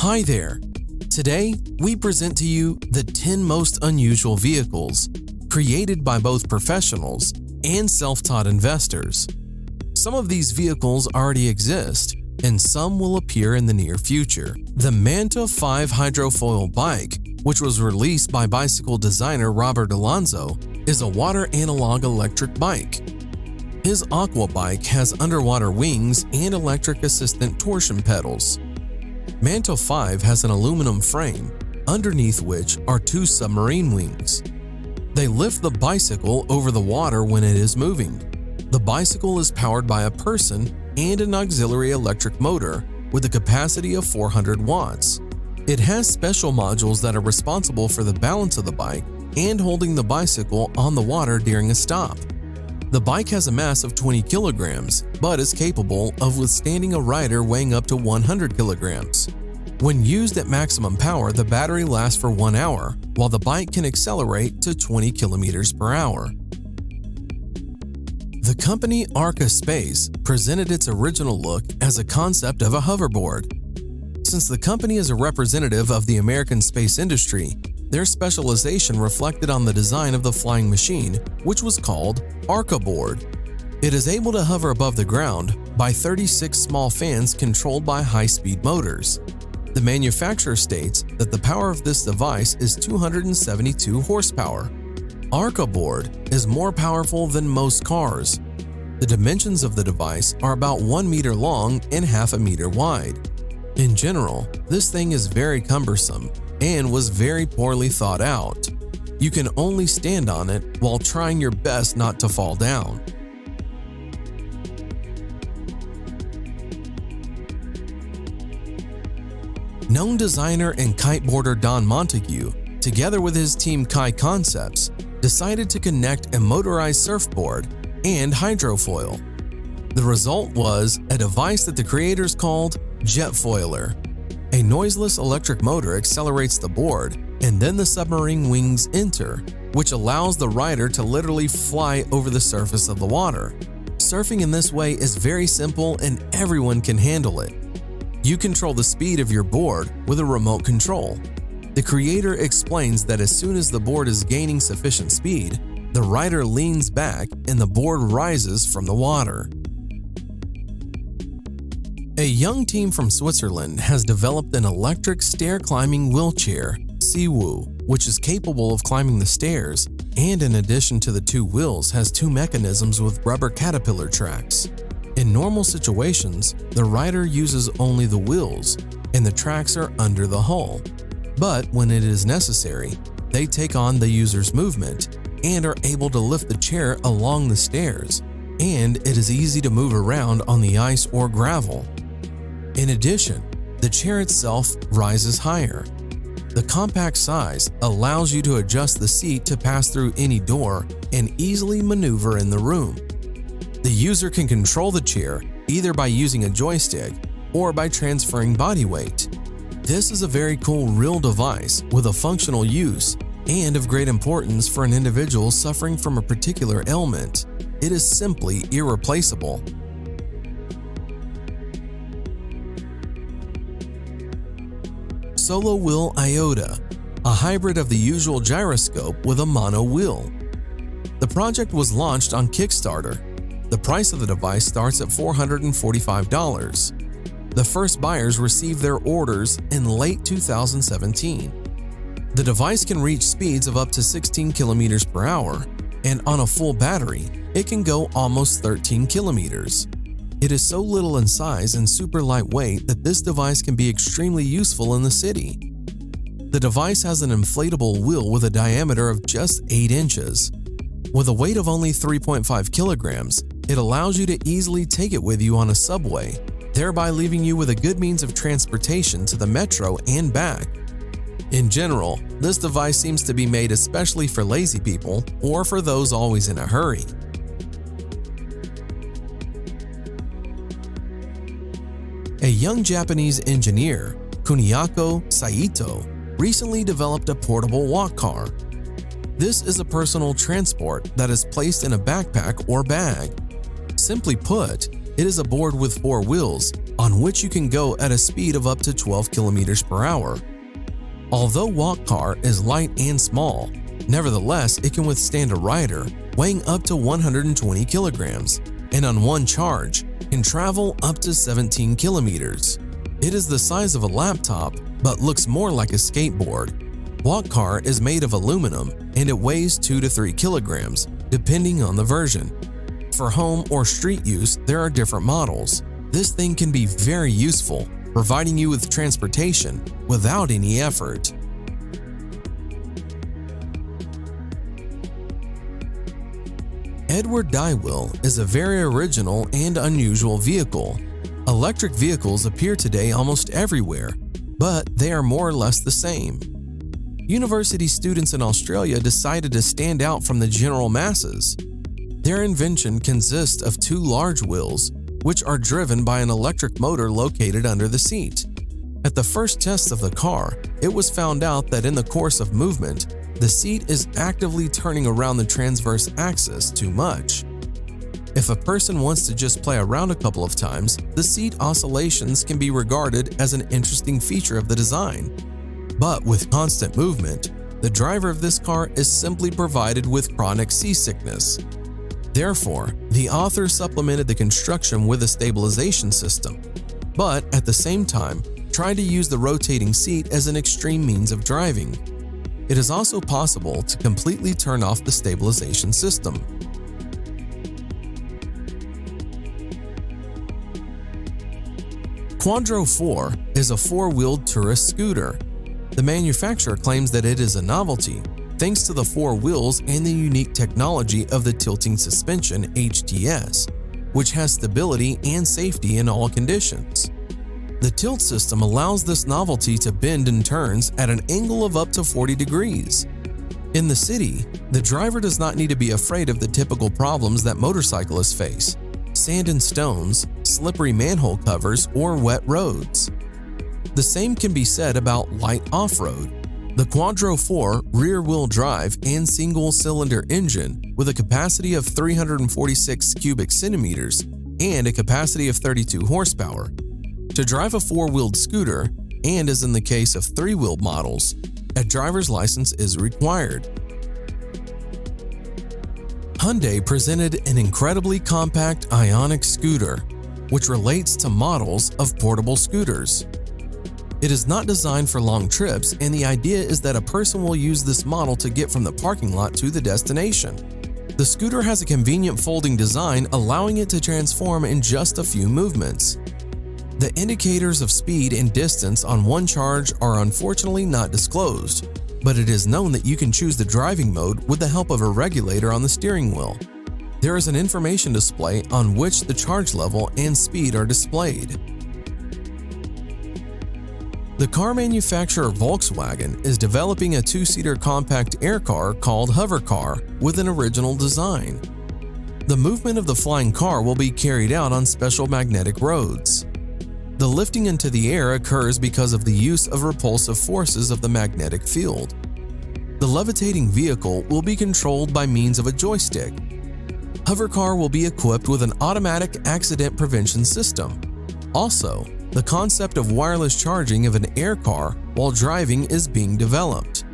Hi there! Today, we present to you the 10 most unusual vehicles created by both professionals and self-taught investors. Some of these vehicles already exist, and some will appear in the near future. The Manta 5 hydrofoil bike, which was released by bicycle designer Robert Alonso, is a water analog electric bike. His Aqua bike has underwater wings and electric assistant torsion pedals. Manta 5 has an aluminum frame, underneath which are two submarine wings. They lift the bicycle over the water when it is moving. The bicycle is powered by a person and an auxiliary electric motor with a capacity of 400 watts. It has special modules that are responsible for the balance of the bike and holding the bicycle on the water during a stop. The bike has a mass of 20 kilograms, but is capable of withstanding a rider weighing up to 100 kilograms. When used at maximum power, the battery lasts for 1 hour, while the bike can accelerate to 20 kilometers per hour. The company Arca Space presented its original look as a concept of a hoverboard. Since the company is a representative of the American space industry, their specialization reflected on the design of the flying machine, which was called Arca Board. It is able to hover above the ground by 36 small fans controlled by high-speed motors. The manufacturer states that the power of this device is 272 horsepower. Arca Board is more powerful than most cars. The dimensions of the device are about 1 meter long and half a meter wide. In general, this thing is very cumbersome and was very poorly thought out. You can only stand on it while trying your best not to fall down. Known designer and kiteboarder Don Montague, together with his team Kai Concepts, decided to connect a motorized surfboard and hydrofoil. The result was a device that the creators called Jetfoiler. A noiseless electric motor accelerates the board, and then the submarine wings enter, which allows the rider to literally fly over the surface of the water. Surfing in this way is very simple and everyone can handle it. You control the speed of your board with a remote control. The creator explains that as soon as the board is gaining sufficient speed, the rider leans back and the board rises from the water. A young team from Switzerland has developed an electric stair-climbing wheelchair, Siwu, which is capable of climbing the stairs and in addition to the two wheels has two mechanisms with rubber caterpillar tracks. In normal situations, the rider uses only the wheels and the tracks are under the hull. But when it is necessary, they take on the user's movement and are able to lift the chair along the stairs, and it is easy to move around on the ice or gravel. In addition, the chair itself rises higher. The compact size allows you to adjust the seat to pass through any door and easily maneuver in the room. The user can control the chair either by using a joystick or by transferring body weight. This is a very cool real device with a functional use and of great importance for an individual suffering from a particular ailment. It is simply irreplaceable. Solo Wheel Iota, a hybrid of the usual gyroscope with a mono wheel. The project was launched on Kickstarter. The price of the device starts at $445. The first buyers received their orders in late 2017. The device can reach speeds of up to 16 kilometers per hour, and on a full battery, it can go almost 13 kilometers. It is so little in size and super lightweight that this device can be extremely useful in the city. The device has an inflatable wheel with a diameter of just 8 inches. With a weight of only 3.5 kilograms, it allows you to easily take it with you on a subway, thereby leaving you with a good means of transportation to the metro and back. In general, this device seems to be made especially for lazy people or for those always in a hurry. A young Japanese engineer, Kuniako Saito, recently developed a portable walk car. This is a personal transport that is placed in a backpack or bag. Simply put, It is a board with 4 wheels, on which you can go at a speed of up to 12 kilometers per hour. Although Walk Car is light and small, nevertheless it can withstand a rider weighing up to 120 kilograms, and on one charge can travel up to 17 kilometers. It is the size of a laptop, but looks more like a skateboard. Walk Car is made of aluminum and it weighs 2 to 3 kilograms, depending on the version. For home or street use, there are different models. This thing can be very useful, providing you with transportation without any effort. Edward Dywell is a very original and unusual vehicle. Electric vehicles appear today almost everywhere, but they are more or less the same. University students in Australia decided to stand out from the general masses. Their invention consists of 2 large wheels, which are driven by an electric motor located under the seat. At the first test of the car, it was found out that in the course of movement, the seat is actively turning around the transverse axis too much. If a person wants to just play around a couple of times, the seat oscillations can be regarded as an interesting feature of the design. But with constant movement, the driver of this car is simply provided with chronic seasickness. Therefore, the author supplemented the construction with a stabilization system, but at the same time, tried to use the rotating seat as an extreme means of driving. It is also possible to completely turn off the stabilization system. Quadro 4 is a 4-wheeled tourist scooter. The manufacturer claims that it is a novelty, thanks to the 4 wheels and the unique technology of the tilting suspension (HTS), which has stability and safety in all conditions. The tilt system allows this novelty to bend and turns at an angle of up to 40 degrees. In the city, the driver does not need to be afraid of the typical problems that motorcyclists face: sand and stones, slippery manhole covers, or wet roads. The same can be said about light off-road. The Quadro 4 rear-wheel drive and single-cylinder engine with a capacity of 346 cubic centimeters and a capacity of 32 horsepower. To drive a 4-wheeled scooter, and as in the case of 3-wheeled models, a driver's license is required. Hyundai presented an incredibly compact Ioniq scooter, which relates to models of portable scooters. It is not designed for long trips, and the idea is that a person will use this model to get from the parking lot to the destination. The scooter has a convenient folding design, allowing it to transform in just a few movements. The indicators of speed and distance on one charge are unfortunately not disclosed, but it is known that you can choose the driving mode with the help of a regulator on the steering wheel. There is an information display on which the charge level and speed are displayed. The car manufacturer Volkswagen is developing a 2-seater compact air car called Hover Car with an original design. The movement of the flying car will be carried out on special magnetic roads. The lifting into the air occurs because of the use of repulsive forces of the magnetic field. The levitating vehicle will be controlled by means of a joystick. Hover Car will be equipped with an automatic accident prevention system. Also, the concept of wireless charging of an air car while driving is being developed.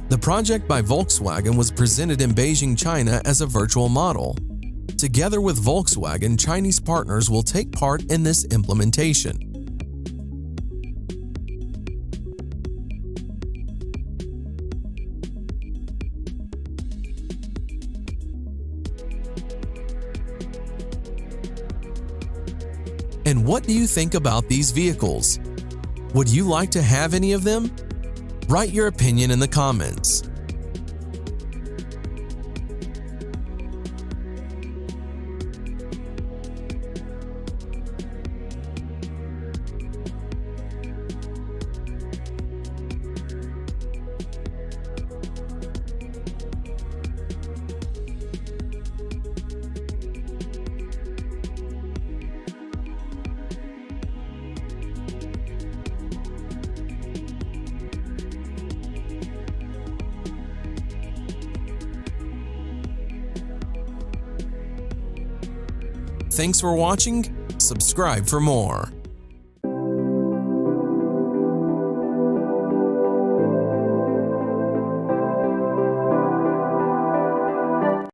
The project by Volkswagen was presented in Beijing, China as a virtual model. Together with Volkswagen, Chinese partners will take part in this implementation. And what do you think about these vehicles? Would you like to have any of them? Write your opinion in the comments. Thanks for watching. Subscribe for more.